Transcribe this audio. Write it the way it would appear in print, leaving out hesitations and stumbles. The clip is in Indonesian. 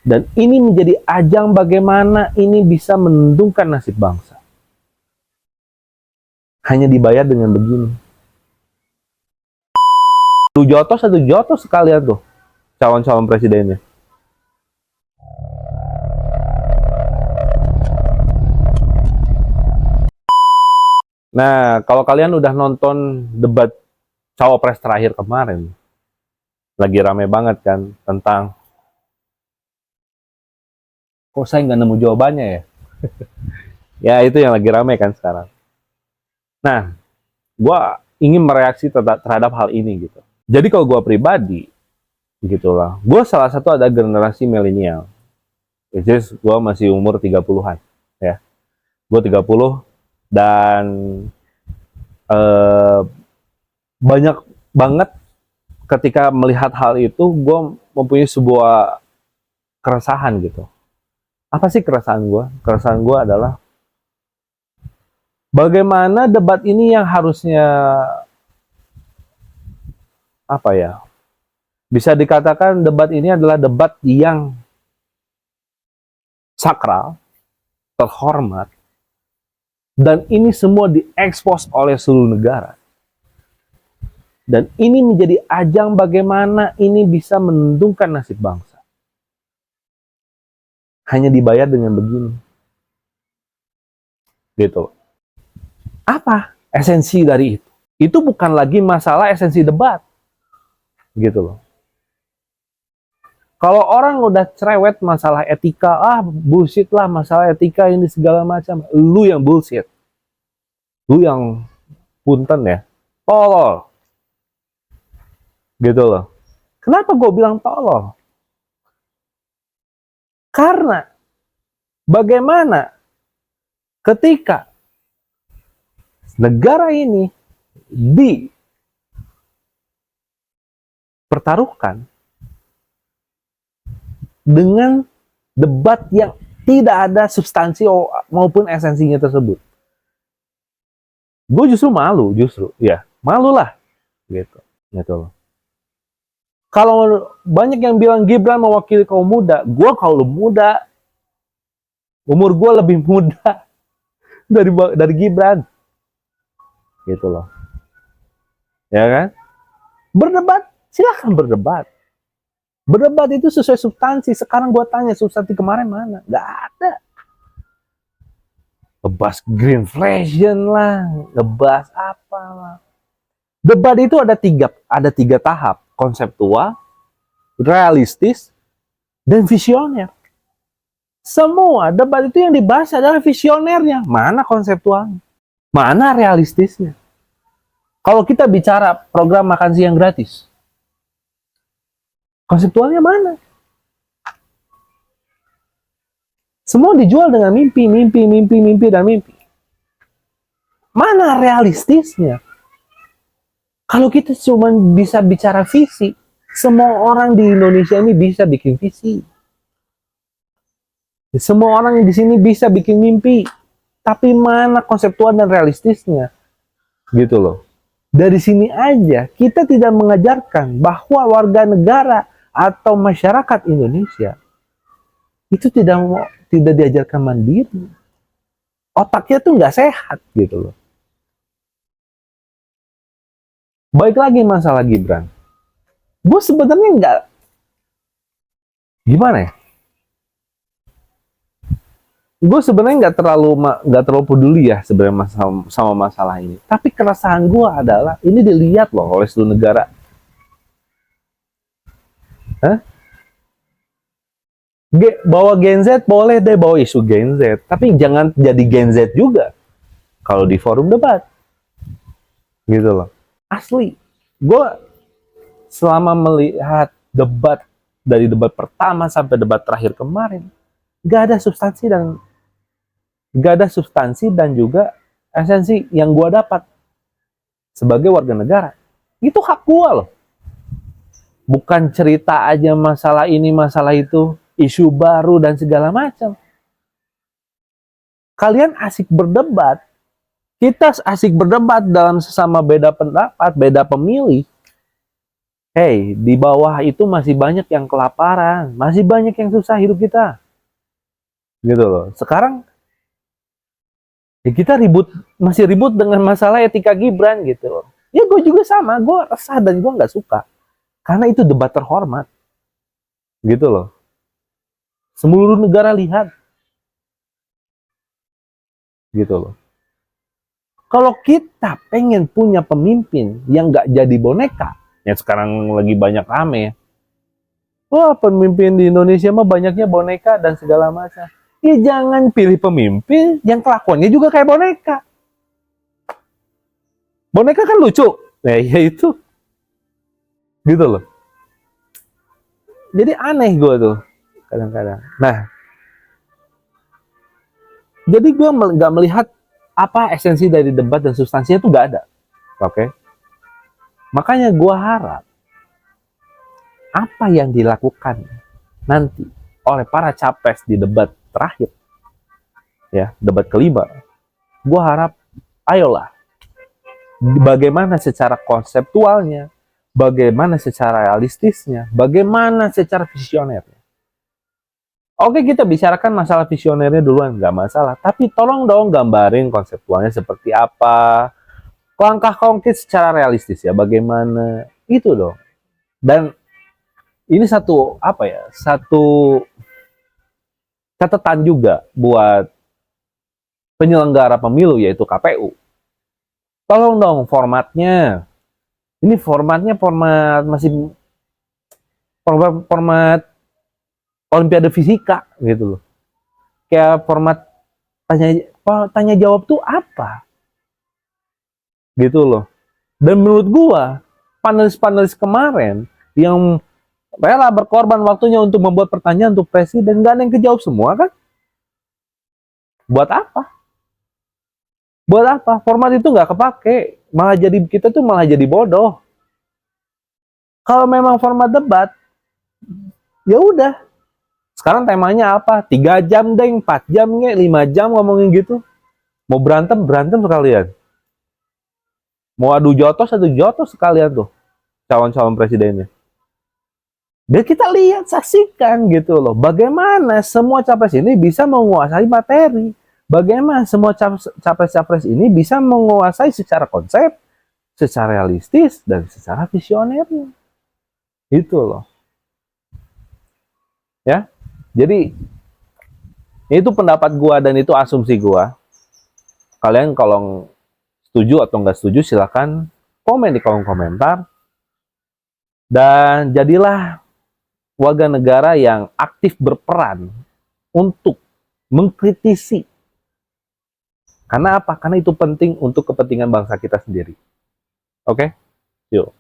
Dan ini menjadi ajang bagaimana ini bisa menentukan nasib bangsa. Hanya dibayar dengan begini. Satu jotos sekalian tuh calon-calon presidennya. Nah, kalau kalian udah nonton debat cawapres terakhir kemarin, lagi rame banget kan tentang kok saya nggak nemu jawabannya ya. Ya itu yang lagi rame kan sekarang. Nah, gue ingin mereaksi terhadap hal ini gitu. Jadi kalau gue pribadi, gitulah, gue salah satu ada generasi milenial. Which is gue masih umur 30-an. Ya. Gue 30 dan banyak banget ketika melihat hal itu, gue mempunyai sebuah keresahan gitu. Apa sih keresahan gue? Keresahan gue adalah bagaimana debat ini yang harusnya apa ya? Bisa dikatakan debat ini adalah debat yang sakral, terhormat, dan ini semua diekspos oleh seluruh negara. Dan ini menjadi ajang bagaimana ini bisa menentukan nasib bangsa. Hanya dibayar dengan begini. Gitu. Apa esensi dari itu? Itu bukan lagi masalah esensi debat. Gitu loh. Kalau orang udah cerewet masalah etika, bullshit lah masalah etika ini segala macam. Lu yang bullshit. Lu yang punten ya. Tolol. Gitu loh. Kenapa gue bilang tolol? Karena bagaimana ketika negara ini dipertaruhkan dengan debat yang tidak ada substansi maupun esensinya tersebut. Gue justru malu, ya malu lah, gitu loh. Kalau banyak yang bilang Gibran mewakili kaum muda, gue kaum muda, umur gue lebih muda dari Gibran, gitu loh, ya kan? Berdebat, silahkan berdebat. Berdebat itu sesuai substansi. Sekarang gue tanya, substansi kemarin mana? Gak ada. Ngebahas greenflation lah, ngebahas apa lah. Debat itu ada tiga tahap, konseptual, realistis, dan visioner. Semua debat itu yang dibahas adalah visionernya. Mana konseptualnya? Mana realistisnya? Kalau kita bicara program makan siang gratis, konseptualnya mana? Semua dijual dengan mimpi, dan mimpi. Mana realistisnya? Kalau kita cuma bisa bicara visi, semua orang di Indonesia ini bisa bikin visi. Semua orang di sini bisa bikin mimpi. Tapi mana konseptual dan realistisnya? Gitu loh. Dari sini aja kita tidak mengajarkan bahwa warga negara atau masyarakat Indonesia itu tidak diajarkan mandiri. Otaknya tuh nggak sehat gitu loh. Baik lagi masalah Gibran. Gue sebenarnya nggak, gimana ya? Gue sebenarnya nggak terlalu peduli ya sebenarnya sama masalah ini. Tapi keresahan gue adalah ini dilihat loh oleh seluruh negara. Bawa Gen Z boleh deh, bawa isu Gen Z, tapi jangan jadi Gen Z juga kalau di forum debat. Gitu loh. Asli, gue selama melihat debat dari debat pertama sampai debat terakhir kemarin, gak ada substansi dan juga esensi yang gue dapat sebagai warga negara. Itu hak gue loh. Bukan cerita aja masalah ini, masalah itu, isu baru dan segala macam. Kalian asik berdebat, kita asik berdebat dalam sesama beda pendapat, beda pemilih. Hey, di bawah itu masih banyak yang kelaparan, masih banyak yang susah hidup kita. Gitu loh. Sekarang ya kita masih ribut dengan masalah etika Gibran gitu loh. Ya gue juga sama, gue resah dan gue nggak suka. Karena itu debat terhormat. Gitu loh. Seluruh negara lihat. Gitu loh. Kalau kita pengen punya pemimpin yang nggak jadi boneka, yang sekarang lagi banyak rame, wah pemimpin di Indonesia mah banyaknya boneka dan segala macam. Ya jangan pilih pemimpin yang kelakuannya juga kayak boneka. Boneka kan lucu. Ya itu. Gitu loh. Jadi aneh gue tuh kadang-kadang. Nah, jadi gue nggak melihat apa esensi dari debat dan substansinya itu nggak ada. Oke. Okay? Makanya gue harap apa yang dilakukan nanti oleh para capres di debat terakhir, ya debat kelima, gue harap ayolah bagaimana secara konseptualnya, bagaimana secara realistisnya, bagaimana secara visionernya. Oke, kita bicarakan masalah visionernya duluan, nggak masalah. Tapi tolong dong gambarin konseptualnya seperti apa, langkah konkret secara realistis ya, bagaimana itu dong. Dan ini satu apa ya, satu catatan juga buat penyelenggara pemilu yaitu KPU. Tolong dong formatnya. Ini formatnya format masih format Olimpiade Fisika gitu loh. Kayak format tanya jawab tuh apa? Gitu loh. Dan menurut gua, panelis-panelis kemarin yang rela berkorban waktunya untuk membuat pertanyaan untuk presiden, gak ada yang kejawab semua kan? Buat apa? Buat apa? Format itu nggak kepake. Malah jadi kita tuh malah jadi bodoh. Kalau memang format debat, ya udah. Sekarang temanya apa? 3 jam deh, 4 jam nge, 5 jam ngomongin gitu. Mau berantem, berantem sekalian. Mau adu jotos sekalian tuh calon-calon presidennya. Biar kita lihat, saksikan gitu loh. Bagaimana semua capres ini bisa menguasai materi. Bagaimana semua capres-capres ini bisa menguasai secara konsep, secara realistis, dan secara visionernya. Itu loh. Ya. Jadi, itu pendapat gua dan itu asumsi gua. Kalian kalau setuju atau nggak setuju silahkan komen di kolom komentar. Dan jadilah warga negara yang aktif berperan untuk mengkritisi. Karena apa? Karena itu penting untuk kepentingan bangsa kita sendiri. Oke? Yuk.